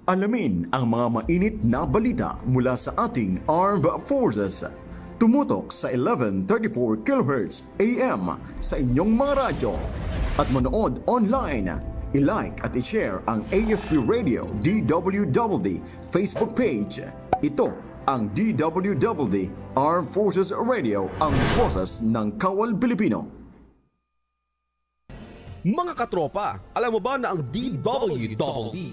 Alamin ang mga mainit na balita mula sa ating Armed Forces. Tumutok sa 1134 kHz AM sa inyong mga radyo. At manood online. I-like at i-share ang AFP Radio DWWD Facebook page. Ito ang DWWD Armed Forces Radio, ang boses ng Kawal Pilipino. Mga katropa, alam mo ba na ang DWWD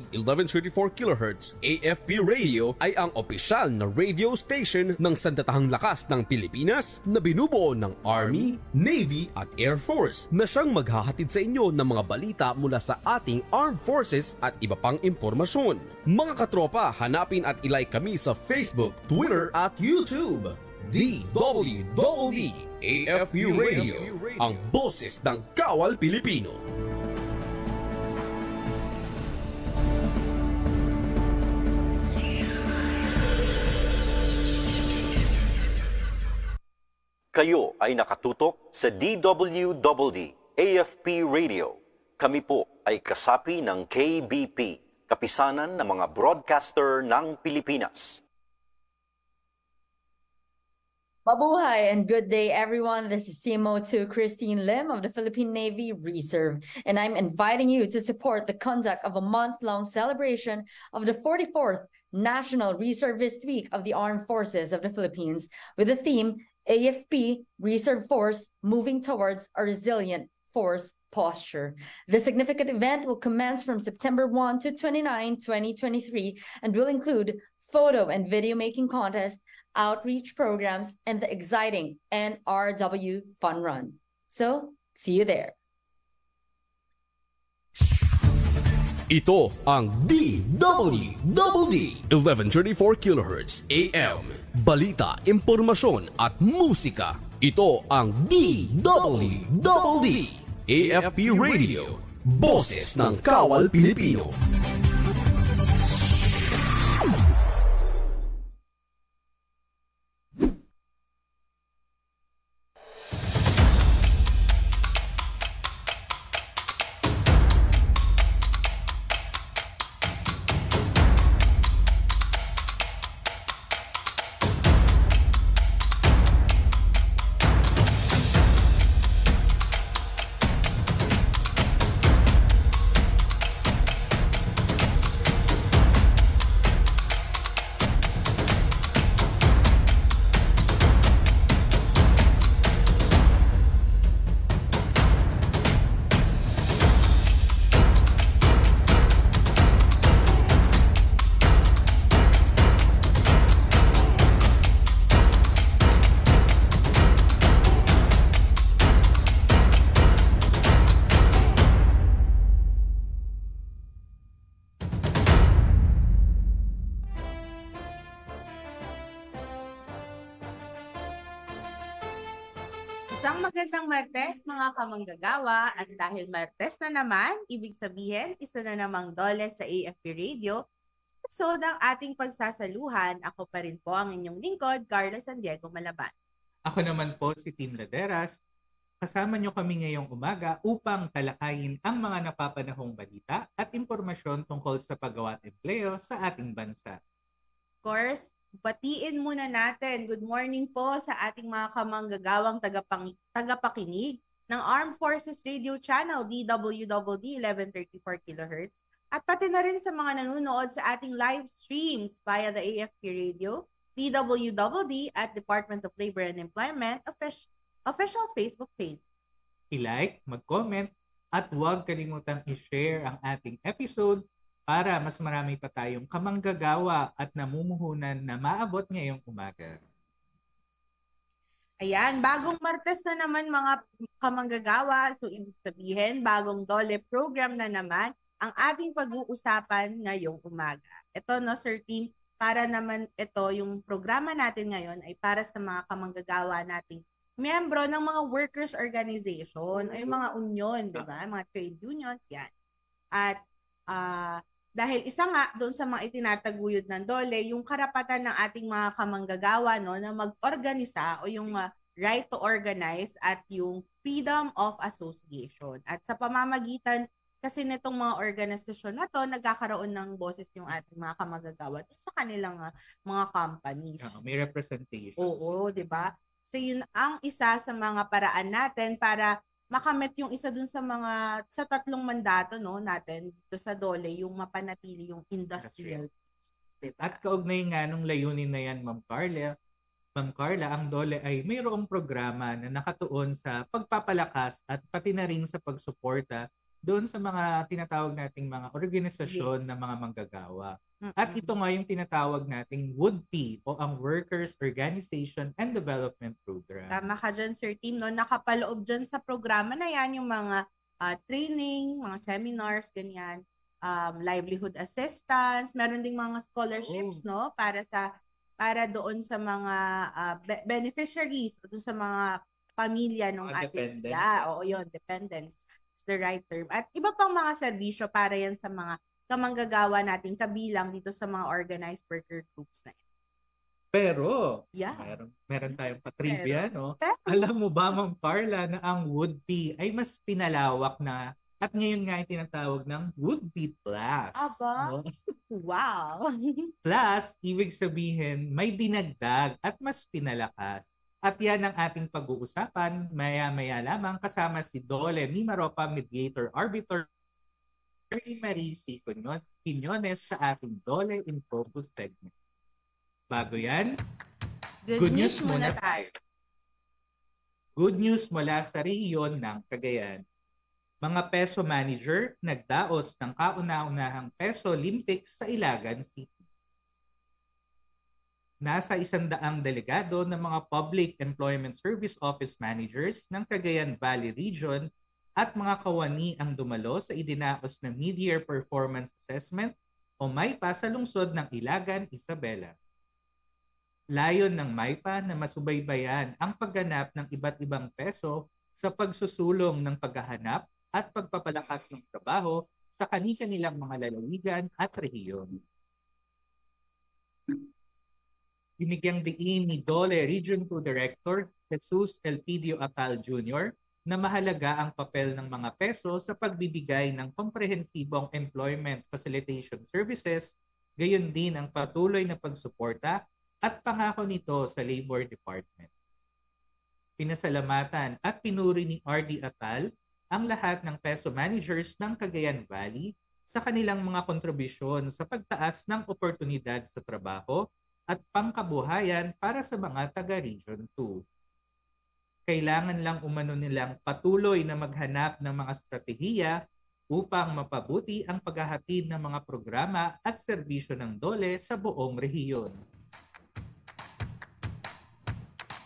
1134 kHz AFP Radio ay ang opisyal na radio station ng Sandatahang Lakas ng Pilipinas na binubuo ng Army, Navy at Air Force na siyang maghahatid sa inyo ng mga balita mula sa ating Armed Forces at iba pang impormasyon. Mga katropa, hanapin at ilike kami sa Facebook, Twitter at YouTube. DWWD AFP Radio, ang boses ng Kawal Pilipino. Kayo ay nakatutok sa DWWD AFP Radio. Kami po ay kasapi ng KBP, Kapisanan ng mga Broadcaster ng Pilipinas. Mabuhay and good day, everyone. This is CMO2 Christine Lim of the Philippine Navy Reserve, and I'm inviting you to support the conduct of a month-long celebration of the 44th National Reservist Week of the Armed Forces of the Philippines with the theme AFP Reserve Force Moving Towards a Resilient Force Posture. The significant event will commence from September 1 to 29, 2023, and will include photo and video making contests, outreach programs, and the exciting NRW Fun Run. So, see you there. Ito ang DWWD 1134 kHz AM. Balita, impormasyon at musika. Ito ang DWWD AFP Radio, boses ng Kawal Pilipino. Isang magandang Martes, mga kamanggagawa, at dahil Martes na naman, ibig sabihin, isa na namang dole sa AFP Radio. So, ng ating pagsasaluhan, ako pa rin po ang inyong lingkod, Carla San Diego Malaban. Ako naman po si Team Laderas. Kasama nyo kami ngayong umaga upang talakayin ang mga napapanahong balita at impormasyon tungkol sa paggawa at empleo sa ating bansa. Of course, batiin muna natin. Good morning po sa ating mga kamanggagawang tagapakinig ng Armed Forces Radio Channel DWWD 1134 kHz at pati na rin sa mga nanonood sa ating live streams via the AFP Radio, DWWD at Department of Labor and Employment official Facebook page. I-like, mag-comment at huwag kalimutang i-share ang ating episode para mas marami pa tayong kamanggagawa at namumuhunan na maabot ngayong umaga. Ayan, bagong Martes na naman mga kamanggagawa. So, ibig sabihin, bagong Dole program na naman ang ating pag-uusapan ngayong umaga. Ito, no, Sir Team, para naman ito, yung programa natin ngayon ay para sa mga kamanggagawa nating miyembro ng mga workers organization, ay mga union, di ba? Mga trade unions, yan. At dahil isa nga doon sa mga itinataguyod ng DOLE, yung karapatan ng ating mga kamanggagawa, no, na mag-organisa o yung right to organize at yung freedom of association. At sa pamamagitan kasi nitong mga organisasyon na to, nagkakaroon ng boses yung ating mga kamagagawa sa kanilang mga companies. May representation. Oo, di ba? So yun ang isa sa mga paraan natin para makamit yung isa dun sa tatlong mandato natin dito sa DOLE, yung mapanatili yung industrial. Diba? At kaugnay nga nung layunin na yan, Ma'am Carla, ang DOLE ay mayroong programa na nakatuon sa pagpapalakas at pati na rin sa pagsuporta doon sa mga tinatawag nating mga organisasyon na mga manggagawa. At ito nga yung tinatawag nating WOODP o ang Workers Organization and Development Program. Tama ka dyan, Sir Tim. Nakapaloob dyan sa programa na yan yung mga training, mga seminars, ganyan, livelihood assistance, meron ding mga scholarships para doon sa mga beneficiaries o doon sa mga pamilya ng ating dependents. The right term. At iba pang mga serbisyo para yan sa mga kamanggagawa nating kabilang dito sa mga organized worker groups na yan. Pero, meron tayong patrivia, no? Alam mo ba, Ma'am Carla, na ang WOODP ay mas pinalawak na at ngayon nga ay tinatawag ng WOODP Plus. Aba? No? Wow! Plus, ibig sabihin, may dinagdag at mas pinalakas. At yan ang ating pag-uusapan maya-maya lamang kasama si DOLE Mimaropa Mediator Arbiter Marie C. Quinones sa ating DOLE in Focus segment. Bago yan, good news muna tayo. Good news mula sa rehiyon ng Cagayan. Mga peso manager nagdaos ng kauna-unahang Peso Olympics sa Ilagan City. Nasa 100 delegado ng mga Public Employment Service Office Managers ng Cagayan Valley Region at mga kawani ang dumalo sa idinaos na Mid-Year Performance Assessment o MYPA sa lungsod ng Ilagan, Isabela. Layon ng MYPA na masubaybayan ang pagganap ng iba't ibang peso sa pagsusulong ng paghahanap at pagpapalakas ng trabaho sa kani-kanilang mga lalawigan at rehiyon. Binigyang diin ni DOLE Region 2 Director Jesus Elpidio Atal Jr. na mahalaga ang papel ng mga peso sa pagbibigay ng komprehensibong employment facilitation services, gayon din ang patuloy na pagsuporta at pangako nito sa Labor Department. Pinasalamatan at pinuri ni RD Atal ang lahat ng peso managers ng Cagayan Valley sa kanilang mga kontribusyon sa pagtaas ng oportunidad sa trabaho at pangkabuhayan para sa mga taga-Region 2. Kailangan lang umano nilang patuloy na maghanap ng mga estratehiya upang mapabuti ang paghahatid ng mga programa at serbisyo ng DOLE sa buong rehiyon.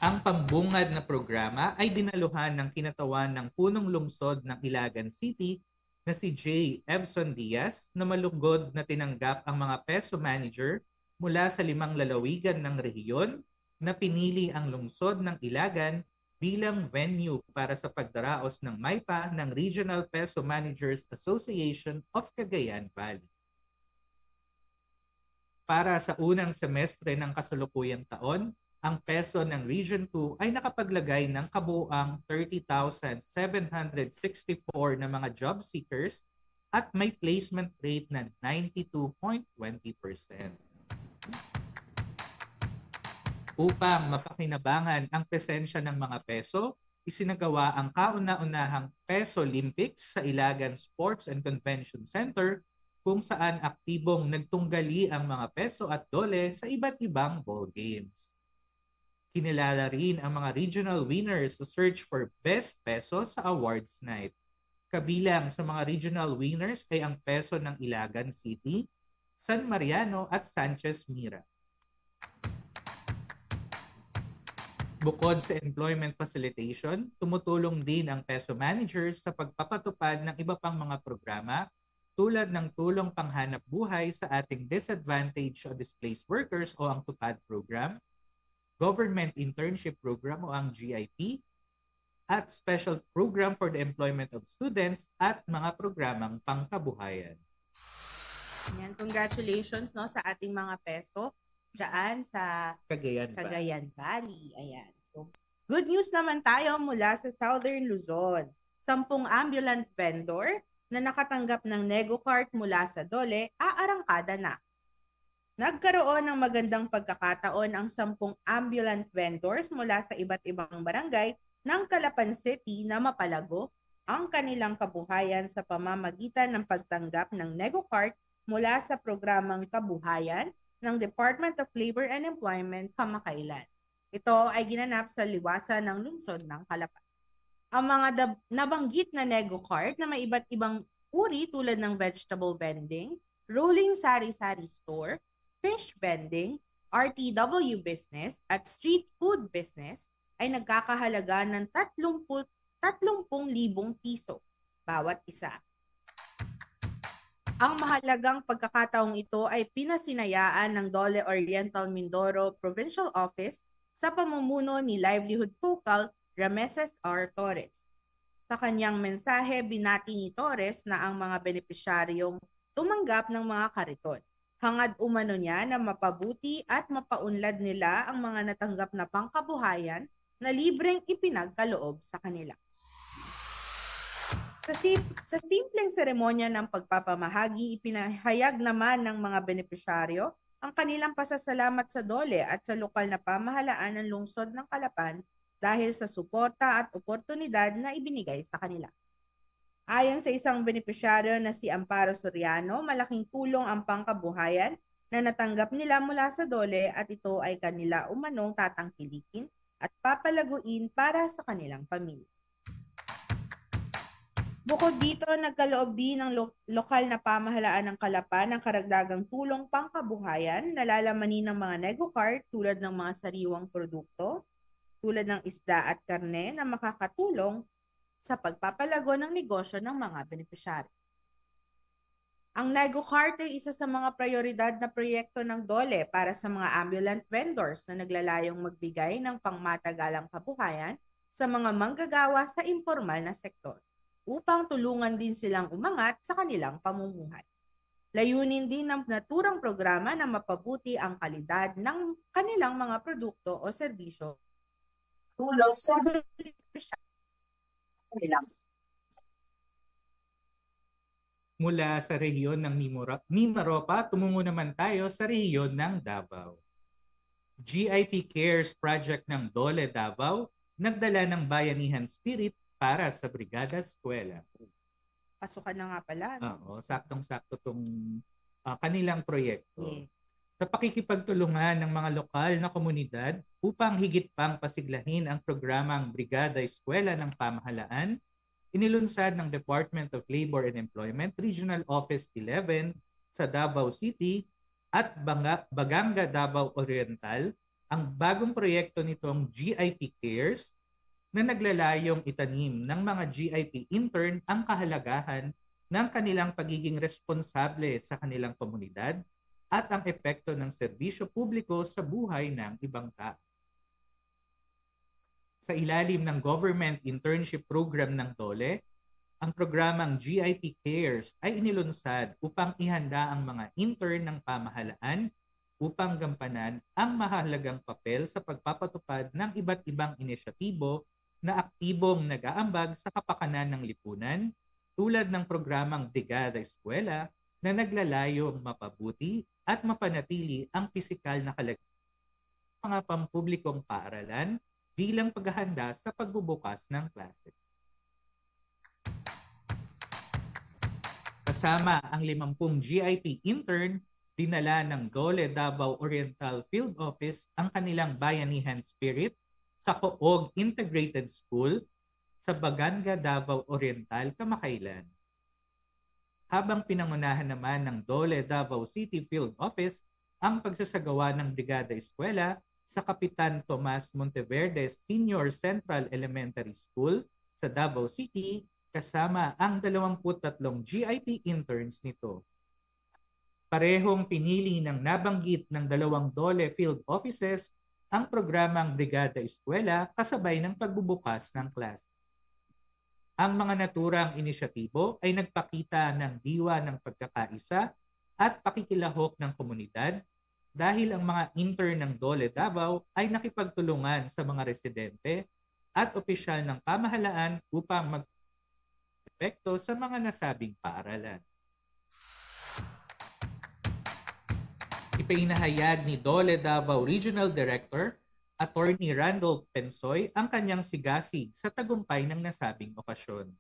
Ang pambungad na programa ay dinaluhan ng kinatawan ng punong lungsod ng Ilagan City na si J. Evson Diaz na malugod na tinanggap ang mga peso manager mula sa 5 lalawigan ng rehiyon na pinili ang lungsod ng Ilagan bilang venue para sa pagdaraos ng MYPA ng Regional Peso Managers Association of Cagayan Valley. Para sa unang semestre ng kasalukuyang taon, ang peso ng Region 2 ay nakapaglagay ng kabuuang 30,764 na mga job seekers at may placement rate na 92.20%. Upang mapakinabangan ang presensya ng mga peso, isinagawa ang kauna-unahang Peso Olympics sa Ilagan Sports and Convention Center kung saan aktibong nagtunggali ang mga peso at DOLE sa iba't ibang ball games. Kinilala rin ang mga regional winners sa search for Best Peso sa Awards Night. Kabilang sa mga regional winners ay ang peso ng Ilagan City, San Mariano at Sanchez Mira. Bukod sa employment facilitation, tumutulong din ang peso managers sa pagpapatupad ng iba pang mga programa tulad ng tulong panghanap buhay sa ating disadvantaged o displaced workers o ang TUPAD program, Government Internship Program o ang GIP, at Special Program for the Employment of Students at mga programang pangkabuhayan. Yan, congratulations sa ating mga peso dyan sa Cagayan Valley. Ayan. So, good news naman tayo mula sa Southern Luzon. 10 ambulant vendor na nakatanggap ng NegoCard mula sa DOLE, aarangkada na. Nagkaroon ng magandang pagkakataon ang 10 ambulant vendors mula sa iba't ibang barangay ng Calapan City na mapalago ang kanilang kabuhayan sa pamamagitan ng pagtanggap ng NegoCard mula sa programang Kabuhayan ng Department of Labor and Employment kamakailan. Ito ay ginanap sa liwasan ng lungsod ng Calapan. Ang mga nabanggit na NegoCard na may iba't ibang uri tulad ng vegetable vending, rolling sari-sari store, fish vending, RTW business at street food business ay nagkakahalaga ng 30,000 piso bawat isa. Ang mahalagang pagkakataong ito ay pinasinayaan ng DOLE Oriental Mindoro Provincial Office sa pamumuno ni Livelihood Focal Rameses R. Torres. Sa kanyang mensahe, binati ni Torres na ang mga benepisyaryong tumanggap ng mga kariton. Hangad umano niya na mapabuti at mapaunlad nila ang mga natanggap na pangkabuhayan na libreng ipinagkaloob sa kanila. Sa simpleng seremonya ng pagpapamahagi, ipinahayag naman ng mga benepisyaryo ang kanilang pasasalamat sa DOLE at sa lokal na pamahalaan ng lungsod ng Calapan dahil sa suporta at oportunidad na ibinigay sa kanila. Ayon sa isang benepisyaryo na si Amparo Soriano, malaking tulong ang pangkabuhayan na natanggap nila mula sa DOLE at ito ay kanila umanong tatangkilikin at papalaguin para sa kanilang pamilya. Bukod dito, nagkaloob din ng lokal na pamahalaan ng Calapan ng karagdagang tulong pangkabuhayan na lalamanin ng mga NegoCard tulad ng mga sariwang produkto, tulad ng isda at karne na makakatulong sa pagpapalago ng negosyo ng mga benepisyaryo. Ang NegoCard ay isa sa mga prioridad na proyekto ng DOLE para sa mga ambulant vendors na naglalayong magbigay ng pangmatagalang kabuhayan sa mga manggagawa sa impormal na sektor, upang tulungan din silang umangat sa kanilang pamumuhay. Layunin din ng naturang programa na mapabuti ang kalidad ng kanilang mga produkto o serbisyo. Tulong sa kanilang. Mula sa rehiyon ng Mimaropa, tumungo naman tayo sa rehiyon ng Davao. GIP Cares Project ng DOLE Davao nagdala ng bayanihan spirit para sa Brigada Eskwela. Pasukan na nga pala. No? Oo, saktong-sakto itong kanilang proyekto. Yeah. Sa pakikipagtulungan ng mga lokal na komunidad upang higit pang pasiglahin ang programang Brigada Eskwela ng Pamahalaan, inilunsad ng Department of Labor and Employment Regional Office 11 sa Davao City at Baganga Davao Oriental ang bagong proyekto nitong GIP Cares na naglalayong itanim ng mga GIP intern ang kahalagahan ng kanilang pagiging responsable sa kanilang komunidad at ang epekto ng serbisyo publiko sa buhay ng ibang tao. Sa ilalim ng Government Internship Program ng DOLE, ang programang GIP Cares ay inilunsad upang ihanda ang mga intern ng pamahalaan upang gampanan ang mahalagang papel sa pagpapatupad ng iba't ibang inisyatibo na aktibong nag-aambag sa kapakanan ng lipunan tulad ng programang Brigada Eskwela na naglalayong mapabuti at mapanatili ang pisikal na kalagayan ng mga pampublikong paaralan bilang paghahanda sa pagbubukas ng klase. Kasama ang 50 GIP intern, dinala ng DOLE Davao Oriental Field Office ang kanilang bayanihan spirit sa Coog Integrated School sa Baganga, Davao Oriental, kamakailan. Habang pinangunahan naman ng DOLE Davao City Field Office ang pagsasagawa ng Brigada Eskwela sa Kapitan Tomas Monteverde Senior Central Elementary School sa Davao City kasama ang 23 GIP interns nito. Parehong pinili ng nabanggit ng 2 DOLE Field Offices ang programang Brigada Eskwela kasabay ng pagbubukas ng klase. Ang mga naturang inisyatibo ay nagpakita ng diwa ng pagkakaisa at pakikilahok ng komunidad dahil ang mga intern ng DOLE Davao ay nakipagtulungan sa mga residente at opisyal ng pamahalaan upang epekto sa mga nasabing paaralan. Ipinahayag ni Dole Davao Regional Director, Attorney Randolph Pensoy, ang kanyang sigasig sa tagumpay ng nasabing okasyon.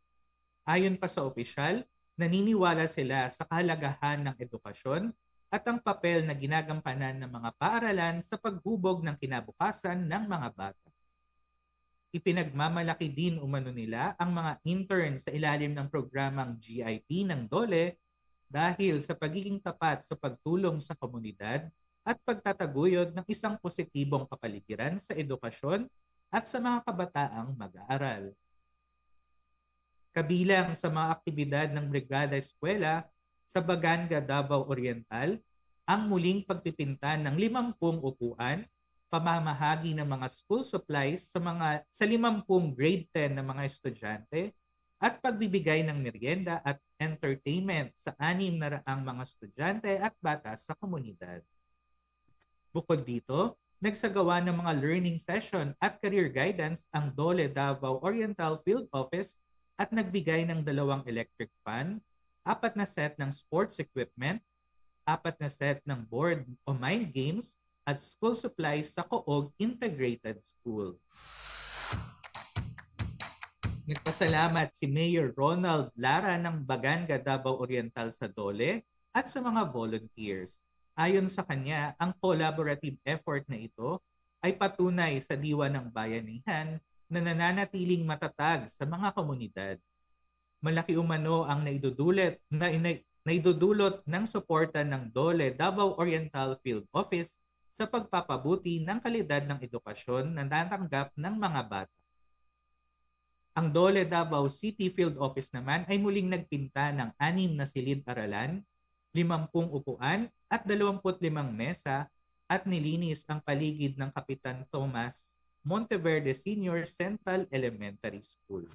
Ayon pa sa opisyal, naniniwala sila sa kahalagahan ng edukasyon at ang papel na ginagampanan ng mga paaralan sa paghubog ng kinabukasan ng mga bata. Ipinagmamalaki din umano nila ang mga intern sa ilalim ng programang GIP ng DOLE dahil sa pagiging tapat sa pagtulong sa komunidad at pagtataguyod ng isang positibong kapaligiran sa edukasyon at sa mga kabataang mag-aaral. Kabilang sa mga aktibidad ng Brigada Eskwela sa Baganga, Davao Oriental, ang muling pagpipinta ng 50 upuan, pamamahagi ng mga school supplies sa 50 grade 10 na mga estudyante, at pagbibigay ng merienda at entertainment sa 600 mga estudyante at bata sa komunidad. Bukod dito, nagsagawa ng mga learning session at career guidance ang Dole Davao Oriental Field Office at nagbigay ng 2 electric fan, 4 na set ng sports equipment, 4 na set ng board o mind games, at school supplies sa Coog Integrated School. Nagpasalamat si Mayor Ronald Lara ng Baganga, Davao Oriental sa DOLE at sa mga volunteers. Ayon sa kanya, ang collaborative effort na ito ay patunay sa diwa ng bayanihan na nananatiling matatag sa mga komunidad. Malaki umano ang naidudulot ng suporta ng DOLE Davao Oriental Field Office sa pagpapabuti ng kalidad ng edukasyon na natanggap ng mga bata. Ang DOLE Davao City Field Office naman ay muling nagpinta ng 6 na silid-aralan, 50 upuan at 25 mesa at nilinis ang paligid ng Kapitan Tomas Monteverde Senior Central Elementary School.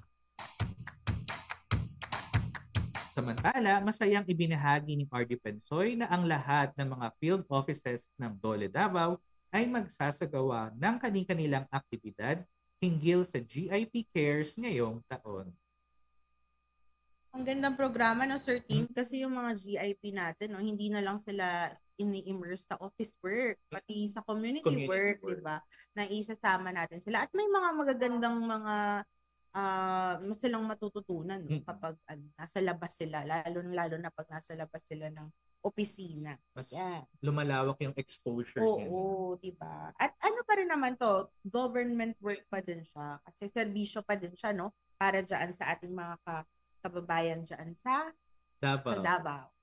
Samantala, masayang ibinahagi ni RD Pensoy na ang lahat ng mga field offices ng DOLE Davao ay magsasagawa ng kani-kanilang aktibidad hinggil sa GIP Cares ngayong taon. Ang gandang programa, no, Sir Tim, kasi yung mga GIP natin, no, hindi na lang sila ini-immerse sa office work, pati sa community work, di ba? Na isasama natin sila. At may mga magagandang mga silang matututunan, no, kapag nasa labas sila, lalo na pag nasa labas sila ng opisina. Mas lumalawak yung exposure niya. Oo, diba? At ano pa rin naman to, government work pa din siya. Kasi serbisyo pa din siya, no? Para dyan sa ating mga kababayan dyan sa Davao.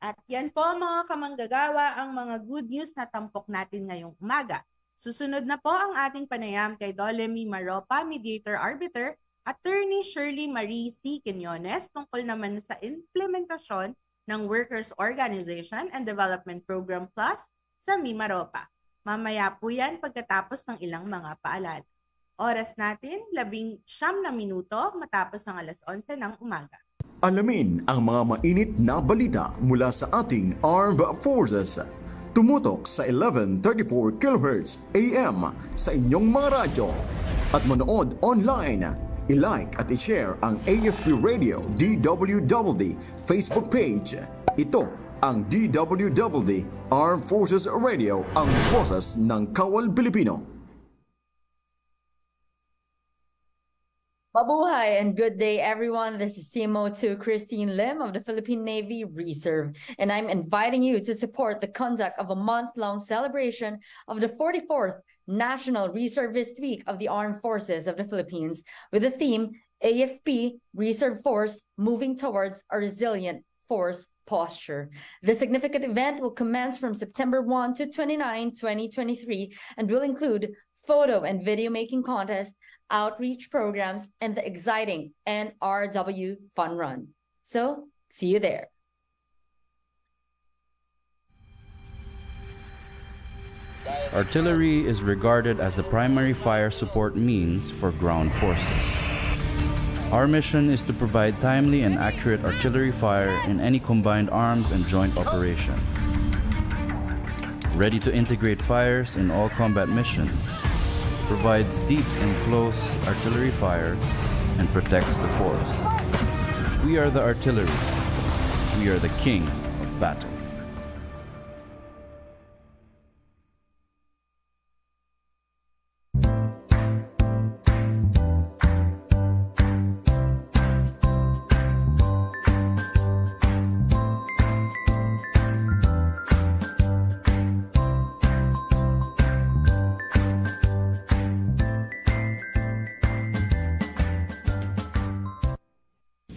At yan po mga kamanggagawa, ang mga good news na tampok natin ngayong umaga. Susunod na po ang ating panayam kay Dole Mimaropa, Mediator Arbiter, Attorney Shirley Marie C. Quinones tungkol naman sa implementasyon ng Workers' Organization and Development Program Plus sa Mimaropa. Mamaya po yan pagkatapos ng ilang mga paalala. Oras natin, 19 na minuto matapos ang 11:00 ng umaga. Alamin ang mga mainit na balita mula sa ating Armed Forces. Tumutok sa 1134 kHz AM sa inyong mga radyo. At manood online, i-like at i-share ang AFP Radio DWWD Facebook page. Ito ang DWWD Armed Forces Radio, ang boses ng Kawal Pilipino. Mabuhay and good day, everyone. This is CMO2 Christine Lim of the Philippine Navy Reserve, and I'm inviting you to support the conduct of a month-long celebration of the 44th National Reservist Week of the Armed Forces of the Philippines with the theme AFP Reserve Force Moving Towards a Resilient Force Posture. The significant event will commence from September 1 to 29, 2023, and will include photo and video making contests, outreach programs, and the exciting NRW Fun Run. So, see you there. Artillery is regarded as the primary fire support means for ground forces. Our mission is to provide timely and accurate artillery fire in any combined arms and joint operations. Ready to integrate fires in all combat missions, provides deep and close artillery fire, and protects the force. We are the artillery. We are the king of battle.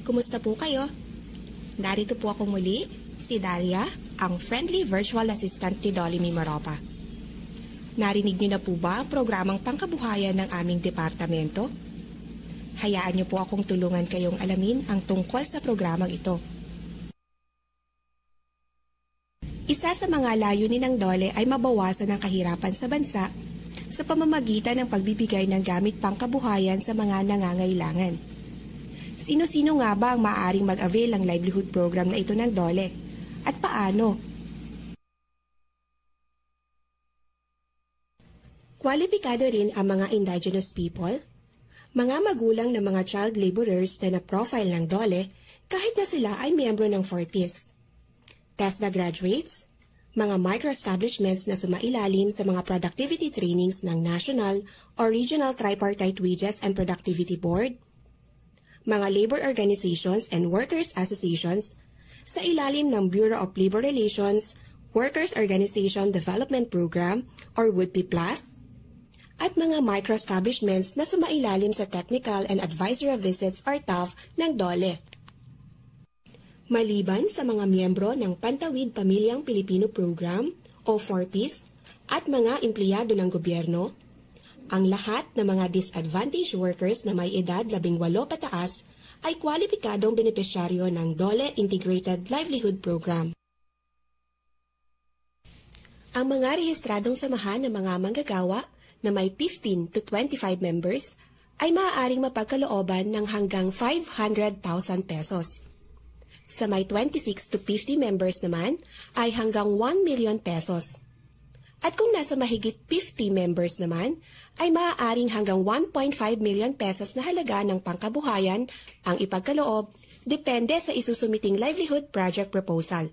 Kumusta po kayo? Narito po ako muli, si Dalia, ang friendly virtual assistant ni Dolly Mimaropa. Narinig niyo na po ba ang programang pangkabuhayan ng aming departamento? Hayaan niyo po akong tulungan kayong alamin ang tungkol sa programang ito. Isa sa mga layunin ng DOLE ay mabawasan ang kahirapan sa bansa sa pamamagitan ng pagbibigay ng gamit pangkabuhayan sa mga nangangailangan. Sino-sino nga ba ang maaaring mag-avail ng livelihood program na ito ng DOLE? At paano? Kwalipikado rin ang mga indigenous people, mga magulang ng mga child laborers na na-profile ng DOLE kahit na sila ay miyembro ng 4Ps. TESDA graduates, mga micro-establishments na sumailalim sa mga productivity trainings ng National or Regional Tripartite Wages and Productivity Board, mga labor organizations and workers associations sa ilalim ng Bureau of Labor Relations Workers Organization Development Program or WOODP+, at mga micro-establishments na sumailalim sa Technical and Advisory Visits or TAV ng DOLE. Maliban sa mga miyembro ng Pantawid Pamilyang Pilipino Program o 4Ps at mga empleyado ng gobyerno, ang lahat ng mga disadvantaged workers na may edad 18 pataas ay kwalipikadong benepisyaryo ng DOLE Integrated Livelihood Program. Ang mga rehistradong samahan ng mga manggagawa na may 15 to 25 members ay maaaring mapagkalooban ng hanggang 500,000 pesos. Sa may 26 to 50 members naman ay hanggang 1 million pesos. At kung nasa mahigit 50 members naman, ay maaaring hanggang 1.5 million pesos na halaga ng pangkabuhayan ang ipagkaloob depende sa isusumiting livelihood project proposal.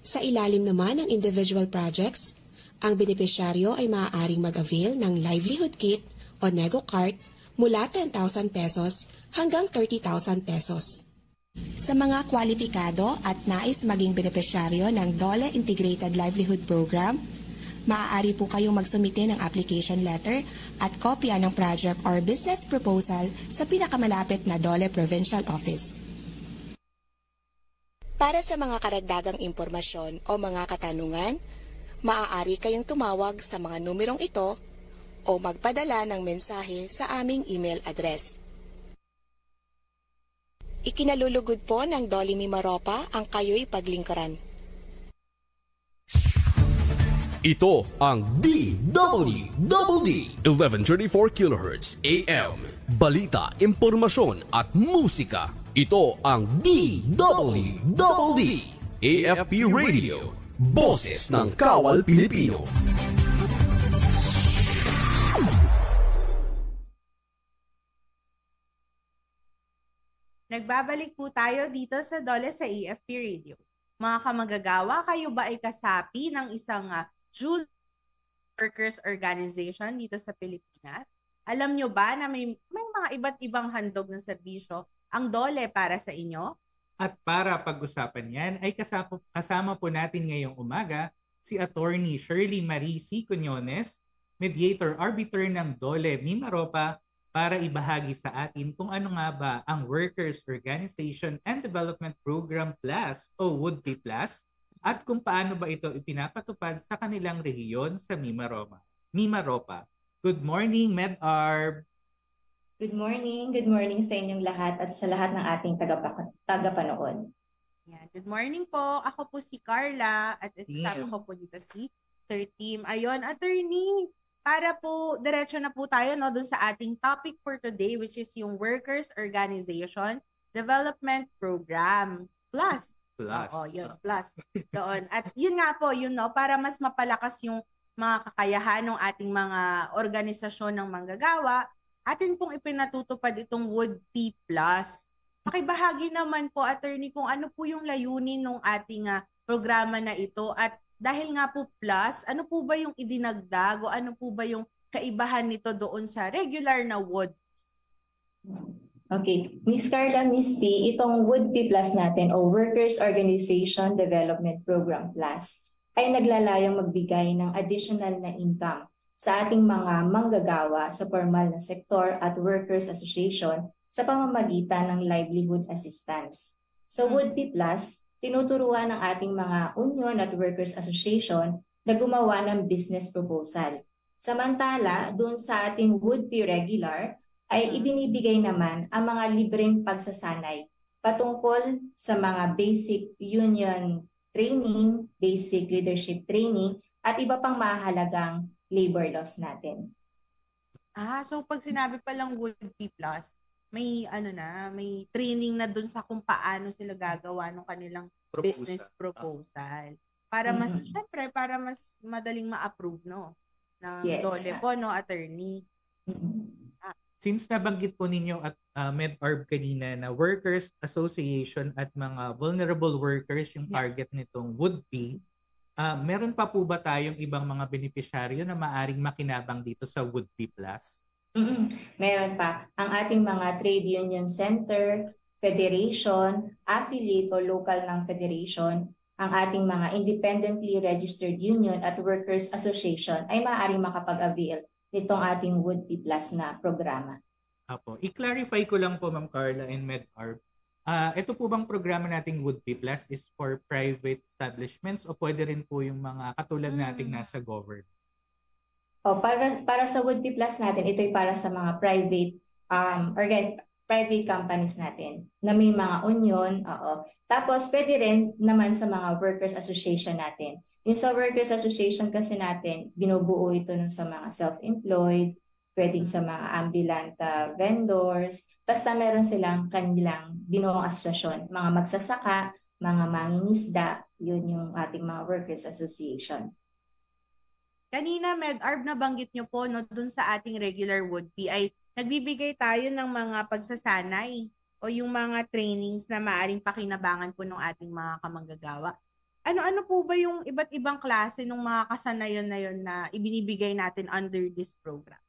Sa ilalim naman ng individual projects, ang benepisyaryo ay maaaring mag-avail ng livelihood kit o nego cart mula 10,000 pesos hanggang 30,000 pesos. Sa mga kwalipikado at nais maging benepisyaryo ng DOLE Integrated Livelihood Program, maaari po kayong magsumite ng application letter at kopya ng project or business proposal sa pinakamalapit na DOLE Provincial Office. Para sa mga karagdagang impormasyon o mga katanungan, maaari kayong tumawag sa mga numerong ito o magpadala ng mensahe sa aming email address. Ikinalulugod po ng Dolly Mimaropa ang kayo'y paglingkuran. Ito ang DWDD 1134 kHz AM. Balita, impormasyon at musika. Ito ang DWDD AFP Radio. Boses ng Kawal Pilipino. Nagbabalik po tayo dito sa DOLE sa AFP Radio. Mga kamagagawa, kayo ba ay kasapi ng isang Juul Workers Organization dito sa Pilipinas? Alam nyo ba na may mga iba't ibang handog ng serbisyo ang DOLE para sa inyo? At para pag-usapan yan ay kasama po natin ngayong umaga si Attorney Shirley Marie C. Cuñones, Mediator Arbiter ng DOLE Mimaropa, para ibahagi sa atin kung ano nga ba ang Workers Organization and Development Program Plus o WOODP Plus at kung paano ba ito ipinapatupad sa kanilang rehiyon sa Mimaropa. Good morning, Med-Arb! Good morning sa inyong lahat at sa lahat ng ating tagapanood. Yeah, good morning po. Ako po si Carla at kasama ko po dito si Sir Tim. Ayun, attorney, para po diretso na po tayo dun sa ating topic for today, which is yung Workers Organization Development Program Plus. Oo, yun, plus. Doon. At yun nga po, para mas mapalakas yung mga kakayahan ng ating mga organisasyon ng manggagawa, atin pong ipinatutupad itong WOODP Plus. Pakibahagi naman po, attorney, kung ano po yung layunin ng ating programa na ito at dahil nga po plus, ano po ba yung idinagdag o ano po ba yung kaibahan nito doon sa regular na WOD? Okay, Miss Carla, Miss T, itong Would-Be Plus natin o Workers Organization Development Program Plus ay naglalayong magbigay ng additional na income sa ating mga manggagawa sa formal na sektor at workers association sa pamamagitan ng livelihood assistance. Sa Would-Be Plus, tinuturuan ng ating mga union at workers association na gumawa ng business proposal. Samantala, doon sa ating Would-Be Regular, ay ibinibigay naman ang mga libreng pagsasanay patungkol sa mga basic union training, basic leadership training, at iba pang mahalagang labor laws natin. So pag sinabi pa lang Would-Be Plus, may may training na dun sa kung paano sila gagawa ng kanilang business proposal. Para mas, syempre, para mas madaling ma-approve, no? Ng DOLE po, no, attorney? Since nabanggit po ninyo at MedOrb kanina na workers association at mga vulnerable workers yung target nitong Would-Be, meron pa po ba tayong ibang mga benepisyaryo na maaring makinabang dito sa Would-Be Plus? Meron pa. Ang ating mga trade union center, federation, affiliate o local ng federation, ang ating mga independently registered union at workers association ay maaaring makapag-avail nitong ating Would-Be Plus na programa. Apo, i-clarify ko lang po, Ma'am Carla and MedOrb. Ito po bang programa nating Would-Be Plus is for private establishments o pwede rin po yung mga katulad nating nasa government? Para sa Would-Be Plus natin, ito ay para sa mga private companies natin na may mga union. Tapos pwede rin naman sa mga workers association natin. Yung sa workers association kasi natin, binubuo ito sa mga self-employed, pwedeng sa mga ambulant vendors, basta meron silang kanilang binuong asosasyon, mga magsasaka, mga mangingisda, yun yung ating mga workers association. Kanina, MedOrb, nabanggit nyo po, no, dun sa ating regular Would-Be ay nagbibigay tayo ng mga pagsasanay o yung mga trainings na maaring pakinabangan po ng ating mga kamanggagawa. Ano po ba yung iba't ibang klase ng mga kasanayan na yun na ibinibigay natin under this program?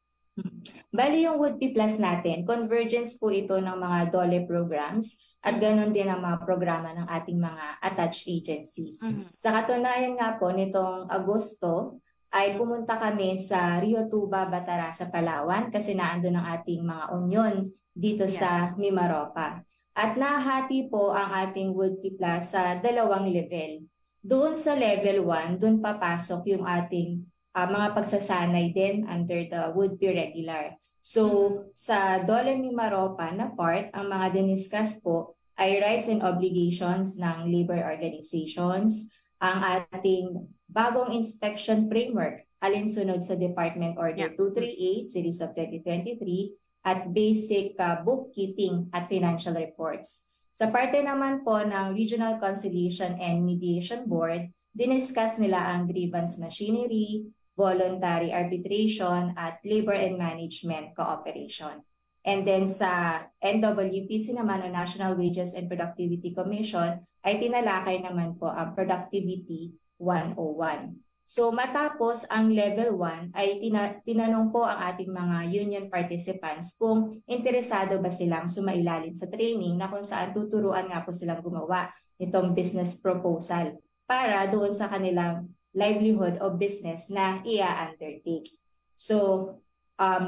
Bali yung Would-Be Plus natin, convergence po ito ng mga DOLE programs at ganoon din ang mga programa ng ating mga attached agencies. Sa katunayan nga po, nitong Agosto, ay pumunta kami sa Rio Tuba, Batarasa, Palawan kasi naandun ang ating mga union dito sa Mimaropa. At nahati po ang ating Would-Be Plus sa dalawang level. Doon sa level 1, doon papasok yung ating mga pagsasanay din under the Would-Be Regular. So sa DOLE Mimaropa na part, ang mga diniscuss po ay rights and obligations ng labor organizations, ang ating bagong inspection framework alinsunod sa Department Order 238 Series of 2023 at basic bookkeeping at financial reports. Sa parte naman po ng Regional Conciliation and Mediation Board, diniscuss nila ang grievance machinery, voluntary arbitration at labor and management cooperation. And then sa NWPC naman, o National Wages and Productivity Commission, ay tinalakay naman po ang Productivity 101. So matapos ang level 1 ay tinanong po ang ating mga union participants kung interesado ba silang sumailalim sa training na kung saan tuturuan nga po silang gumawa nitong business proposal para doon sa kanilang livelihood o business na i-undertake. So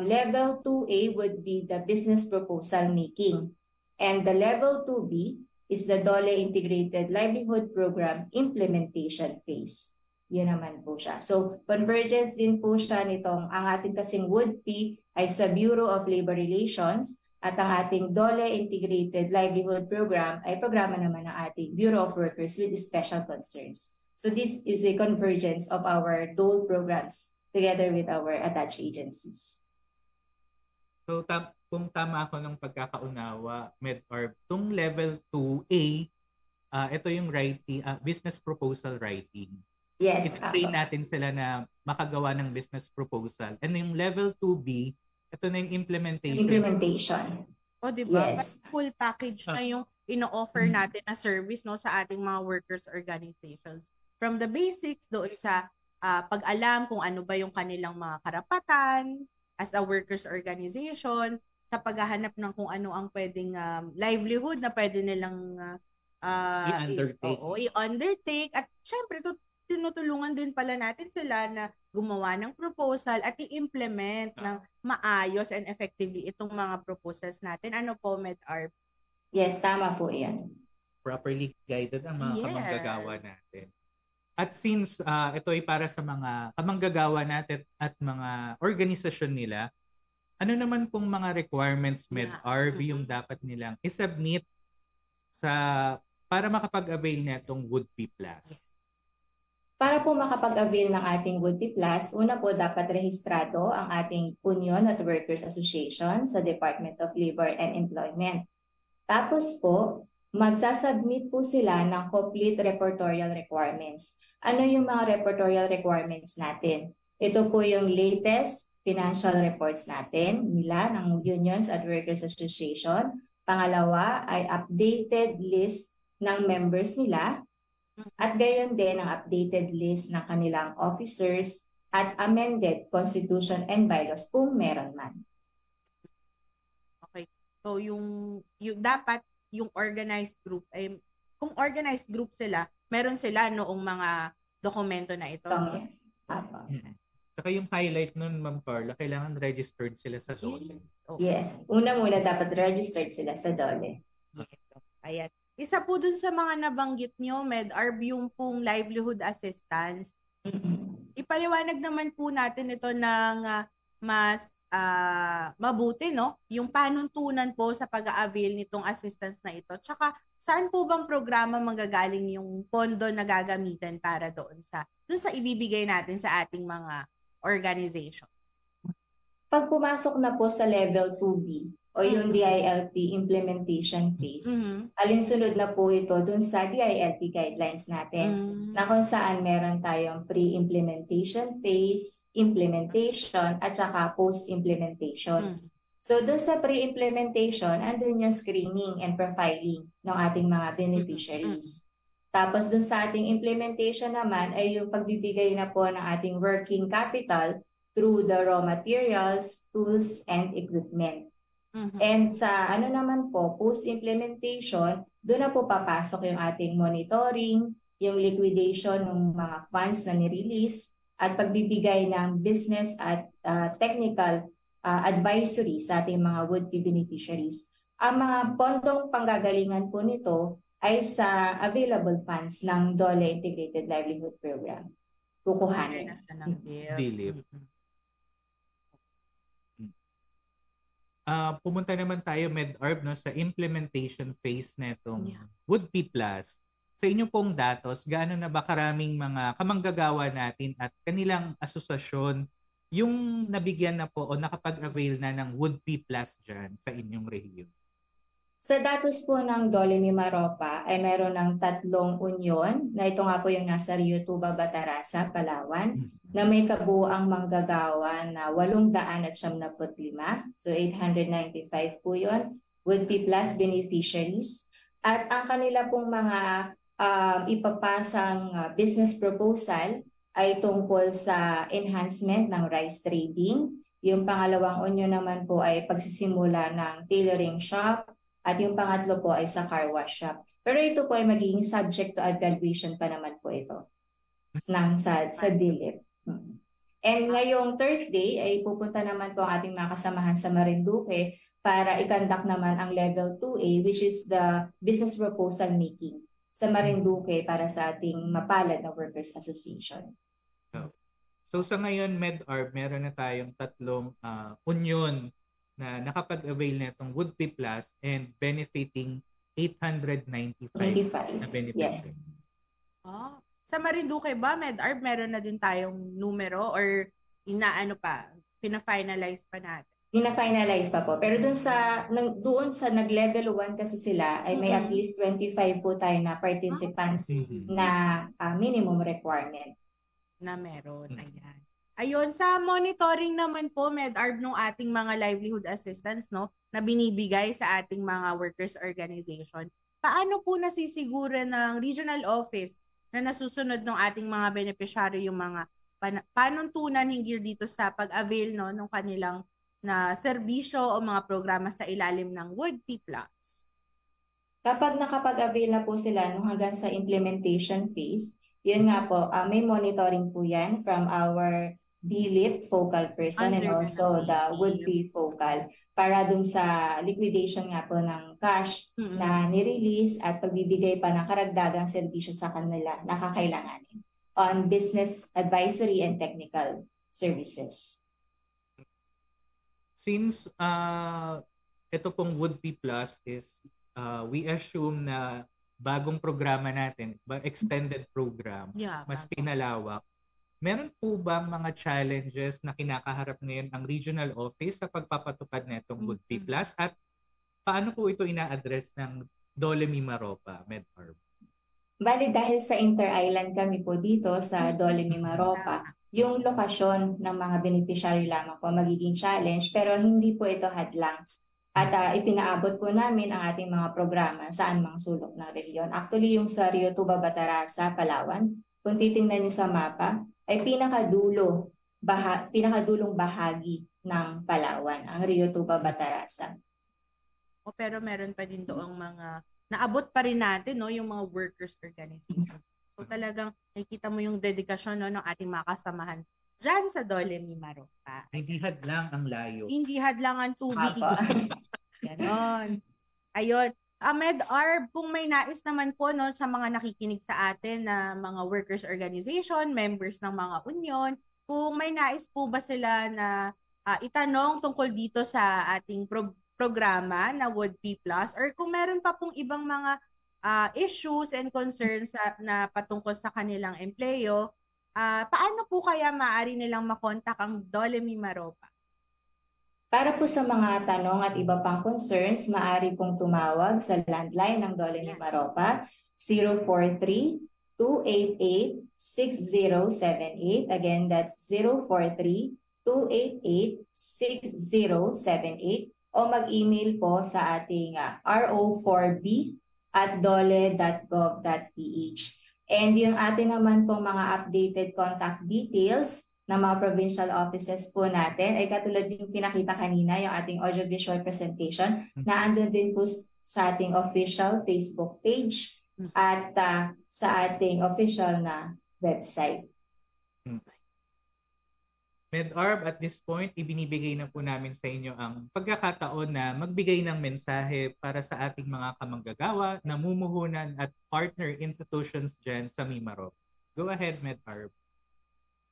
level 2A would be the business proposal making, and the level 2B is the DOLE Integrated Livelihood Program Implementation Phase. Yun naman po siya. So, convergence din po siya nitong ang ating kasing Would-Be ay sa Bureau of Labor Relations at ang ating DOLE Integrated Livelihood Program ay programa naman ng ating Bureau of Workers with Special Concerns. So, this is a convergence of our DOLE programs together with our attached agencies. So, kung tama ako ng pagkakaunawa, MedOrb, itong level 2A, ito yung writing, business proposal writing. Yes. I-train natin sila na makagawa ng business proposal. And yung level 2B, ito na yung implementation. O, di ba? Yes. Full package na yung ino-offer natin na service no sa ating mga workers organizations. From the basics doon sa pag-alam kung ano ba yung kanilang mga karapatan as a workers organization, sa paghahanap ng kung ano ang pwedeng livelihood na pwede nilang i-undertake. At syempre, tinutulungan din pala natin sila na gumawa ng proposal at i-implement ng maayos and effectively itong mga proposals natin. Ano po, Med-Arb? Yes, tama po yan. Properly guided ang mga kamanggagawa natin. At since ito ay para sa mga kamanggagawa natin at mga organisasyon nila, ano naman pong mga requirements, Med-Arb, yung dapat nilang i-submit para makapag-avail na itong Would-Be Plus? Para po makapag-avail ng ating Would-Be Plus, una po dapat rehistrado ang ating Union at Workers Association sa Department of Labor and Employment. Tapos po, magsasubmit po sila ng complete reportorial requirements. Ano yung mga reportorial requirements natin? Ito po yung latest financial reports natin nila ng Unions at Workers Association. Pangalawa ay updated list ng members nila at gayon din ang updated list ng kanilang officers at amended constitution and bylaws kung meron man. Okay. So yung dapat yung organized group ay kung organized group sila, meron sila noong mga dokumento na ito. Saka yung highlight nun, Ma'am Carla, kailangan registered sila sa DOLE. Yes. Una-muna dapat registered sila sa DOLE. Ayan. Isa po dun sa mga nabanggit nyo, Med-Arb, yung pong livelihood assistance. Ipaliwanag naman po natin ito ng mas mabuti, no? Yung panuntunan po sa pag-a-avail nitong assistance na ito. Tsaka, saan po bang programa manggagaling yung pondo na gagamitin para doon sa ibibigay natin sa ating mga organizations? Pag pumasok na po sa level 2B o yung DILP implementation phase, alinsunod na po ito dun sa DILP guidelines natin na kung saan meron tayong pre-implementation phase, implementation, at saka post-implementation. So dun sa pre-implementation, andun yung screening and profiling ng ating mga beneficiaries. Tapos dun sa ating implementation naman ay yung pagbibigay na po ng ating working capital through the raw materials, tools, and equipment. And sa naman po, post-implementation, doon na po papasok yung ating monitoring, yung liquidation ng mga funds na nirelease, at pagbibigay ng business at technical advisory sa ating mga would-be beneficiaries. Ang mga pondong panggagalingan po nito ay sa available funds ng DOLE Integrated Livelihood Program. Kukuhanin. DLIP. Pumunta naman tayo, Med-Arb, no, sa implementation phase na itong Would-Be Plus. Sa inyo pong datos, gaano na ba karaming mga kamanggagawa natin at kanilang asosasyon yung nabigyan na po o nakapag-avail na ng Would-Be Plus dyan sa inyong rehiyon? Sa datos po ng DOLE Mimaropa ay meron ng 3 unyon na ito nga po yung nasa Rio Tuba, Batarasa, Palawan na may kabuuang manggagawa na 875. So 895 po yun. Would-Be Plus beneficiaries. At ang kanila pong mga ipapasang business proposal ay tungkol sa enhancement ng rice trading. Yung pangalawang unyon naman po ay pagsisimula ng tailoring shop. At yung pangatlo po ay sa car wash shop. Pero ito po ay magiging subject to evaluation pa naman po ito sa DILIP. And ngayong Thursday ay pupunta naman po ang ating mga kasamahan sa Marinduque para i-conduct naman ang level 2A, which is the business proposal making sa Marinduque para sa ating mapalad na Workers Association. So sa ngayon, Med-Arb, meron na tayong 3 union na nakapag-avail na itong Would-Be Plus and benefiting 895 na beneficiaries. Yes. Sa Marinduque ba, Med-Arb, meron na din tayong numero or pina-finalize pa natin? Pina-finalize pa po. Pero doon sa nag-level 1 kasi sila ay may at least 25 po tayo na participants na minimum requirement. Na meron. Ayan. Ayun, sa monitoring naman po, MedArb, nung ating mga livelihood assistance, no, na binibigay sa ating mga workers organization, paano po nasisigura ng regional office na nasusunod ng ating mga beneficiary yung mga panuntunan hinggil dito sa pag-avail, no, ng kanilang na serbisyo o mga programa sa ilalim ng WOOD-P+. Kapag nakapag-avail na po sila hanggang sa implementation phase, yun nga po, may monitoring po yan from our DLIP focal person and also the WOOD-P focal para dun sa liquidation nga po ng cash na nirelease at pagbibigay pa ng karagdagang serbisyo sa kanila na kakailanganin on business advisory and technical services. Since ito pong WOOD-P Plus is we assume na bagong programa natin, extended program, mas pinalawak. Meron po ba mga challenges na kinakaharap ngayon ang regional office sa pagpapatupad nitong WOOD-P Plus at paano po ito ina-address ng DOLE Mimaropa, MedArb? Bali dahil sa inter-island kami po dito sa DOLE Mimaropa, yung lokasyon ng mga beneficiary lamang po magiging challenge pero hindi po ito hadlang. At ipinaabot po namin ang ating mga programa saan mang sulok ng rehiyon. Actually yung sa Rio Tuba, Batarasa, Palawan, kung titingnan niyo sa mapa, ay pinakadulong bahagi ng Palawan, ang Rio Tuba, Batarasa. Pero meron pa din doong mga naabot pa rin natin, no, yung mga workers organization. So talagang nakikita mo yung dedikasyon, no, ng ating mga kasamahan dyan sa DOLE Mimaropa. Hindi hadlang ang layo. Hindi hadlang ang tubig. Ganon. Ayun. MedArb, kung may nais naman po, no, sa mga nakikinig sa atin na mga workers organization, members ng mga union, kung may nais po ba sila na itanong tungkol dito sa ating programa na WOOD-P Plus, or kung meron pa pong ibang mga issues and concerns na patungkol sa kanilang empleyo, paano po kaya maaari nilang makontak ang DOLE Mimaropa? Para po sa mga tanong at iba pang concerns, maaari pong tumawag sa landline ng DOLE Mimaropa 043-288-6078. Again, that's 043-288-6078. O mag-email po sa ating ro4b@dole.gov.ph. And yung atin naman pong mga updated contact details ng mga provincial offices po natin ay katulad yung pinakita kanina, yung ating audiovisual presentation na andun din po sa ating official Facebook page at sa ating official na website. MedArb, at this point, ibinibigay na po namin sa inyo ang pagkakataon na magbigay ng mensahe para sa ating mga kamanggagawa, namumuhunan at partner institutions dyan sa Mimaropa. Go ahead, MedArb.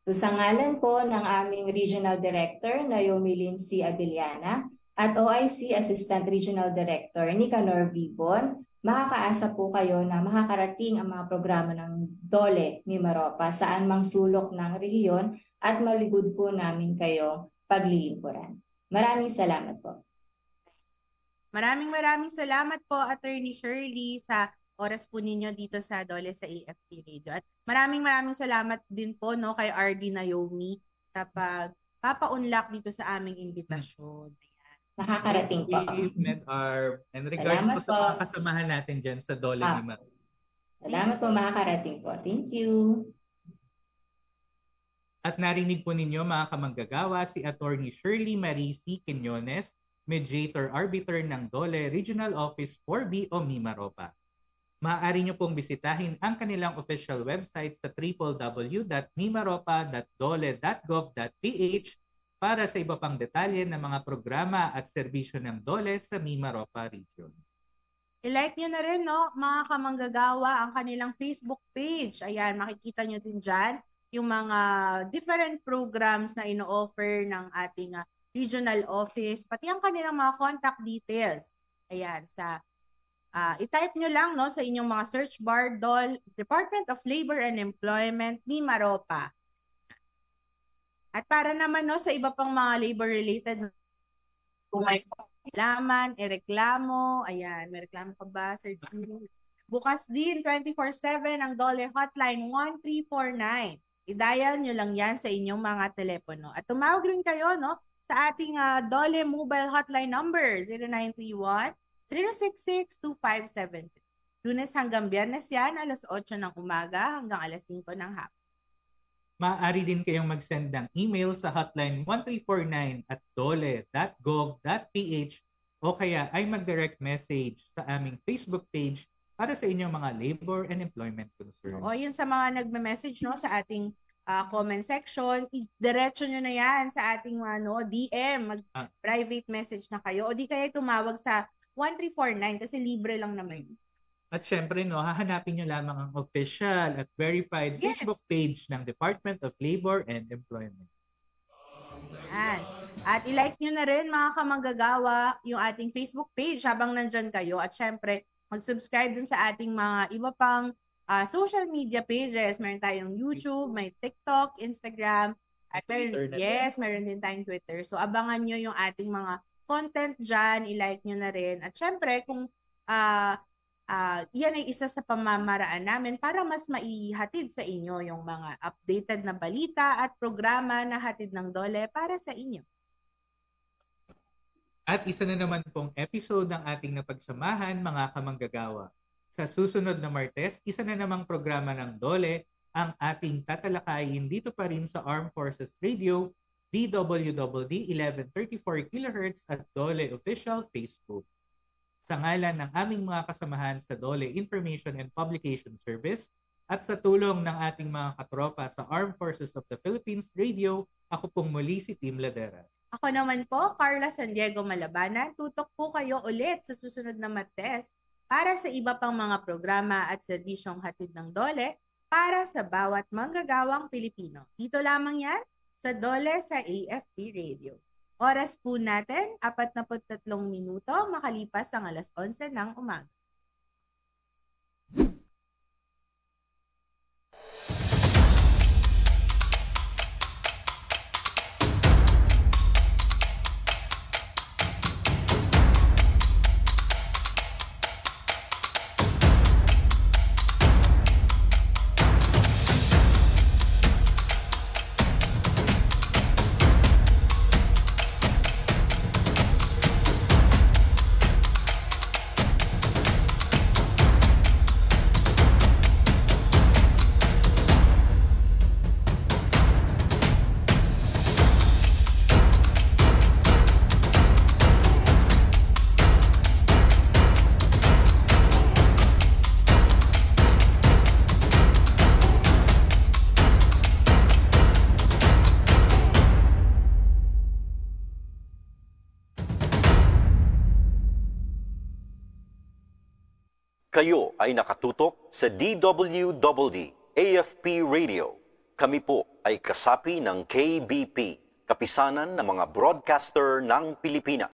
So, sa ngalan po ng aming Regional Director na Yomilin C. Abiliana at OIC Assistant Regional Director Nicanor Vibon, makakaasa po kayo na makakarating ang mga programa ng DOLE Mimaropa saan mang sulok ng rehiyon at maligod po namin kayo paglilingkuran. Maraming salamat po. Maraming salamat po, Attorney Shirley, sa oras po ninyo dito sa DOLE sa AFP Radio. At maraming salamat din po, no, kay RD Naomi sa pagpapaunlak dito sa aming imbitasyon. Nakakarating po. MedArb. And regards po sa mga kasamahan natin dyan sa DOLE Mimaropa. Salamat po, makakarating po. Thank you. At narinig po ninyo mga kamanggagawa si Attorney Shirley Marie C. Quinones, Mediator Arbiter ng DOLE Regional Office 4B o Mimaropa. Maaari nyo pong bisitahin ang kanilang official website sa www.mimaropa.dole.gov.ph para sa iba pang detalye ng mga programa at serbisyo ng DOLE sa Mimaropa Region. I-like nyo na rin, no, mga kamanggagawa, ang kanilang Facebook page. Ayan, makikita nyo din dyan yung mga different programs na ino-offer ng ating regional office, pati ang kanilang mga contact details. Ayan, i-type nyo lang, no, sa inyong mga search bar, DOL, Department of Labor and Employment, Mimaropa. At para naman, no, sa iba pang mga labor-related, kung may laman, reklamo, ayan, may reklamo pa ba, Sir Julie? Bukas din, 24/7 ang DOLE Hotline 1349. I-dial nyo lang yan sa inyong mga telepono. At tumawag rin kayo sa ating DOLE mobile hotline number 0931-066-2573. Lunes hanggang Biyernes yan, alas 8 ng umaga hanggang alas 5 ng hapon. Maaari din kayong mag-send ng email sa hotline 1349@dole.gov.ph o kaya ay mag-direct message sa aming Facebook page para sa inyong mga labor and employment concerns. O yun sa mga nagme-message sa ating comment section, diretso nyo na yan sa ating DM, mag-private message na kayo o di kaya tumawag sa 1349 kasi libre lang naman. At syempre, hahanapin nyo lamang ang official at verified Facebook page ng Department of Labor and Employment. Yan. At i-like nyo na rin mga kamanggagawa yung ating Facebook page habang nandyan kayo. At syempre, mag-subscribe dun sa ating mga iba pang social media pages. Meron tayong YouTube, may TikTok, Instagram, at meron din tayong Twitter. So abangan nyo yung ating mga content dyan, i-like nyo na rin. At syempre, kung yan ay isa sa pamamaraan namin para mas maihatid sa inyo yung mga updated na balita at programa na hatid ng DOLE para sa inyo. At isa na naman pong episode ng ating napagsamahan, mga kamanggagawa. Sa susunod na Martes, isa na namang programa ng DOLE ang ating tatalakayin dito pa rin sa Armed Forces Radio, DWWD 1134 kHz at DOLE Official Facebook. Sa ngalan ng aming mga kasamahan sa DOLE Information and Publication Service at sa tulong ng ating mga katropa sa Armed Forces of the Philippines Radio, ako pong muli si Team Laderas. Ako naman po, Carla San Diego Malabanan. Tutok po kayo ulit sa susunod na Martes para sa iba pang mga programa at serbisyong hatid ng DOLE para sa bawat manggagawang Pilipino. Dito lamang yan sa DOLE sa AFP Radio. Oras po natin, 43 minuto makalipas ang alas 11 ng umaga. Kayo ay nakatutok sa DWWD AFP Radio. Kami po ay kasapi ng KBP, Kapisanan ng mga Broadcaster ng Pilipinas.